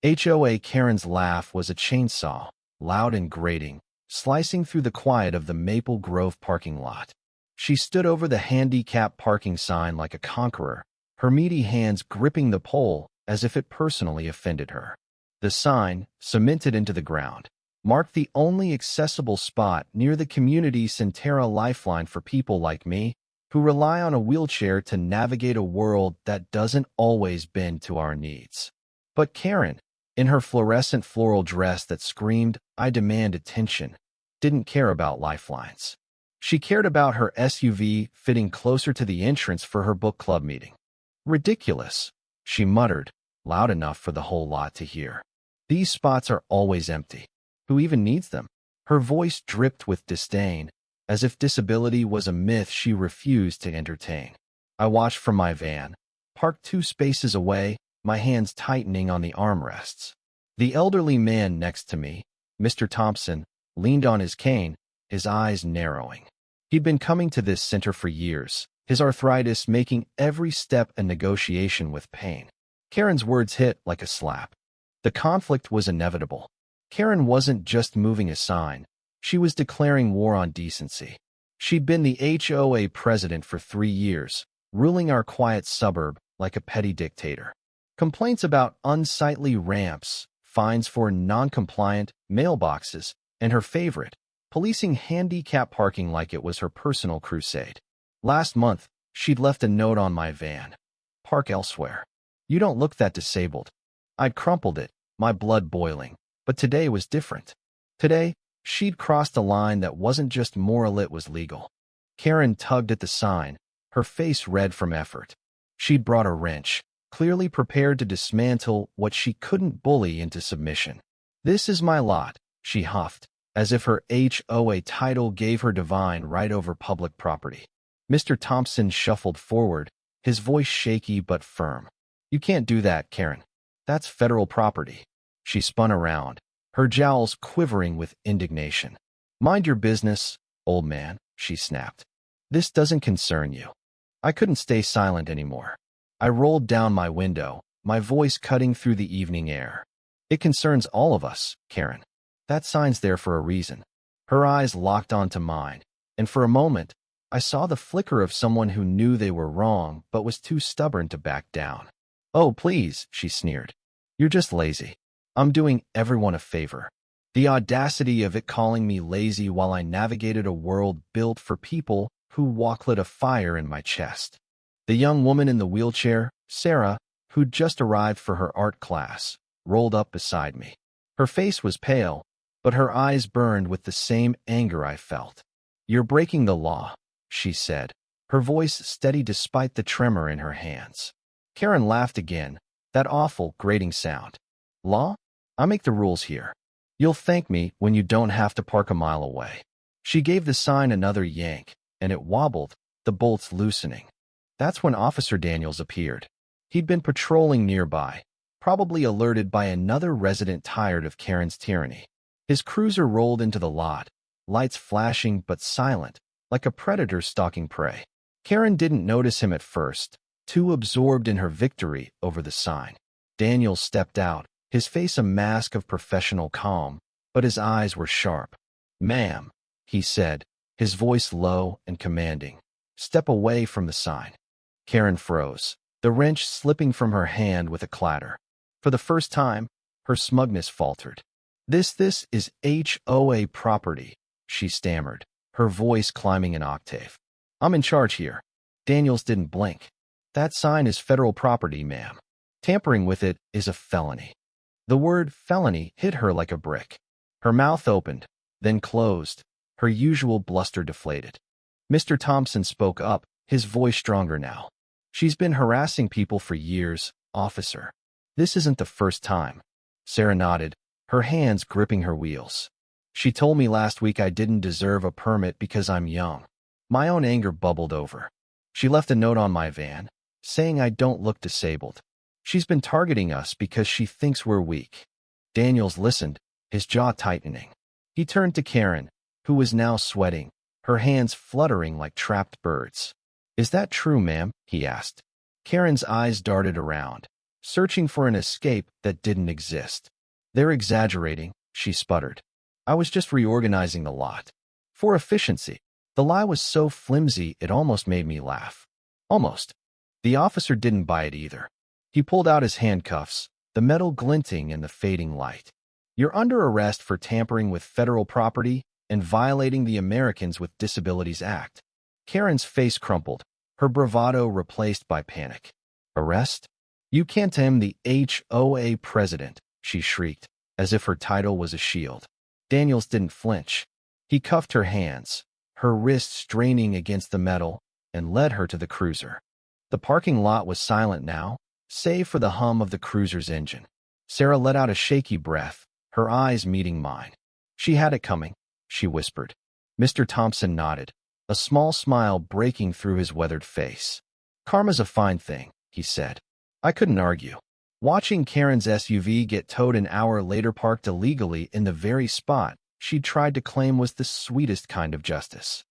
HOA. Karen's laugh was a chainsaw, loud and grating, slicing through the quiet of the Maple Grove parking lot. She stood over the handicap parking sign like a conqueror, her meaty hands gripping the pole as if it personally offended her. The sign, cemented into the ground, marked the only accessible spot near the community Centera lifeline for people like me, who rely on a wheelchair to navigate a world that doesn't always bend to our needs. But Karen, in her fluorescent floral dress that screamed, "I demand attention," didn't care about lifelines. She cared about her SUV fitting closer to the entrance for her book club meeting. "Ridiculous," she muttered, loud enough for the whole lot to hear. "These spots are always empty. Who even needs them?" Her voice dripped with disdain, as if disability was a myth she refused to entertain. I watched from my van, parked 2 spaces away, my hands tightening on the armrests. The elderly man next to me, Mr. Thompson, leaned on his cane, his eyes narrowing. He'd been coming to this center for years, his arthritis making every step a negotiation with pain. Karen's words hit like a slap. The conflict was inevitable. Karen wasn't just moving a sign. She was declaring war on decency. She'd been the HOA president for 3 years, ruling our quiet suburb like a petty dictator. Complaints about unsightly ramps, fines for non-compliant mailboxes, and her favorite, policing handicap parking like it was her personal crusade. Last month, she'd left a note on my van. "Park elsewhere. You don't look that disabled." I'd crumpled it, my blood boiling. But today was different. Today, she'd crossed a line that wasn't just moral, it was legal. Karen tugged at the sign, her face red from effort. She'd brought a wrench, clearly prepared to dismantle what she couldn't bully into submission. "This is my lot," she huffed, as if her HOA title gave her divine right over public property. Mr. Thompson shuffled forward, his voice shaky but firm. "You can't do that, Karen. That's federal property." She spun around, her jowls quivering with indignation. "Mind your business, old man," she snapped. "This doesn't concern you." I couldn't stay silent anymore. I rolled down my window, my voice cutting through the evening air. "It concerns all of us, Karen. That sign's there for a reason." Her eyes locked onto mine, and for a moment, I saw the flicker of someone who knew they were wrong but was too stubborn to back down. "Oh, please," she sneered. "You're just lazy. I'm doing everyone a favor." The audacity of it calling me lazy while I navigated a world built for people who walk lit a fire in my chest. The young woman in the wheelchair, Sarah, who'd just arrived for her art class, rolled up beside me. Her face was pale, but her eyes burned with the same anger I felt. "You're breaking the law," she said, her voice steady despite the tremor in her hands. Karen laughed again, that awful, grating sound. "Law? I make the rules here. You'll thank me when you don't have to park a mile away." She gave the sign another yank, and it wobbled, the bolts loosening. That's when Officer Daniels appeared. He'd been patrolling nearby, probably alerted by another resident tired of Karen's tyranny. His cruiser rolled into the lot, lights flashing but silent, like a predator stalking prey. Karen didn't notice him at first, too absorbed in her victory over the sign. Daniels stepped out, his face a mask of professional calm, but his eyes were sharp. "Ma'am," he said, his voice low and commanding. "Step away from the sign." Karen froze, the wrench slipping from her hand with a clatter. For the first time, her smugness faltered. This is HOA property," she stammered, her voice climbing an octave. "I'm in charge here." Daniels didn't blink. "That sign is federal property, ma'am. Tampering with it is a felony." The word felony hit her like a brick. Her mouth opened, then closed, her usual bluster deflated. Mr. Thompson spoke up, his voice stronger now. "She's been harassing people for years, officer. This isn't the first time." Sarah nodded, her hands gripping her wheels. "She told me last week I didn't deserve a permit because I'm young." My own anger bubbled over. "She left a note on my van, saying I don't look disabled. She's been targeting us because she thinks we're weak." Daniels listened, his jaw tightening. He turned to Karen, who was now sweating, her hands fluttering like trapped birds. "Is that true, ma'am?" he asked. Karen's eyes darted around. searching for an escape that didn't exist. "They're exaggerating," she sputtered. "I was just reorganizing the lot. For efficiency." The lie was so flimsy it almost made me laugh. Almost. The officer didn't buy it either. He pulled out his handcuffs, the metal glinting in the fading light. "You're under arrest for tampering with federal property and violating the Americans with Disabilities Act." Karen's face crumpled, her bravado replaced by panic. "Arrest? You can't am the HOA president," she shrieked, as if her title was a shield. Daniels didn't flinch. He cuffed her hands, her wrists straining against the metal, and led her to the cruiser. The parking lot was silent now, save for the hum of the cruiser's engine. Sarah let out a shaky breath, her eyes meeting mine. "She had it coming," she whispered. Mr. Thompson nodded, a small smile breaking through his weathered face. "Karma's a fine thing," he said. I couldn't argue. Watching Karen's SUV get towed an hour later parked illegally in the very spot she'd tried to claim was the sweetest kind of justice.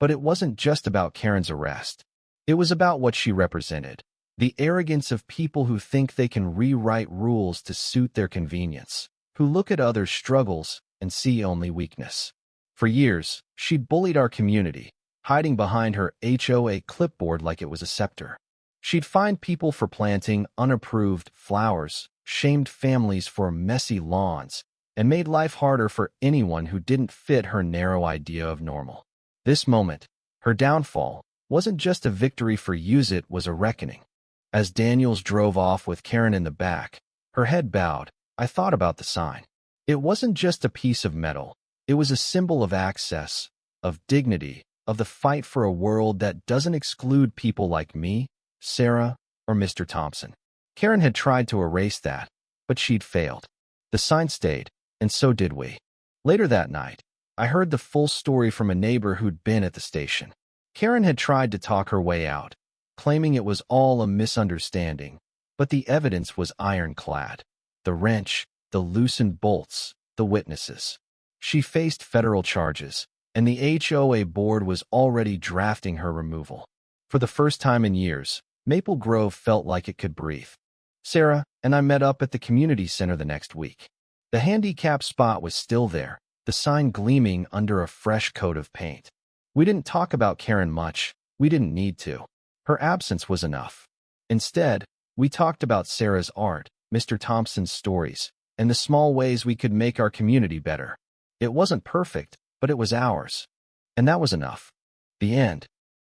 But it wasn't just about Karen's arrest. It was about what she represented. The arrogance of people who think they can rewrite rules to suit their convenience, who look at others' struggles and see only weakness. For years, she'd bullied our community, hiding behind her HOA clipboard like it was a scepter. She'd fined people for planting unapproved flowers, shamed families for messy lawns, and made life harder for anyone who didn't fit her narrow idea of normal. This moment, her downfall, wasn't just a victory for Use It, was a reckoning. As Daniels drove off with Karen in the back, her head bowed, I thought about the sign. It wasn't just a piece of metal. It was a symbol of access, of dignity, of the fight for a world that doesn't exclude people like me, Sarah, or Mr. Thompson. Karen had tried to erase that, but she'd failed. The sign stayed, and so did we. Later that night, I heard the full story from a neighbor who'd been at the station. Karen had tried to talk her way out, claiming it was all a misunderstanding, but the evidence was ironclad. The wrench, the loosened bolts, the witnesses. She faced federal charges, and the HOA board was already drafting her removal. For the first time in years, Maple Grove felt like it could breathe. Sarah and I met up at the community center the next week. The handicap spot was still there, the sign gleaming under a fresh coat of paint. We didn't talk about Karen much. We didn't need to. Her absence was enough. Instead, we talked about Sarah's art, Mr. Thompson's stories, and the small ways we could make our community better. It wasn't perfect, but it was ours. And that was enough. The end.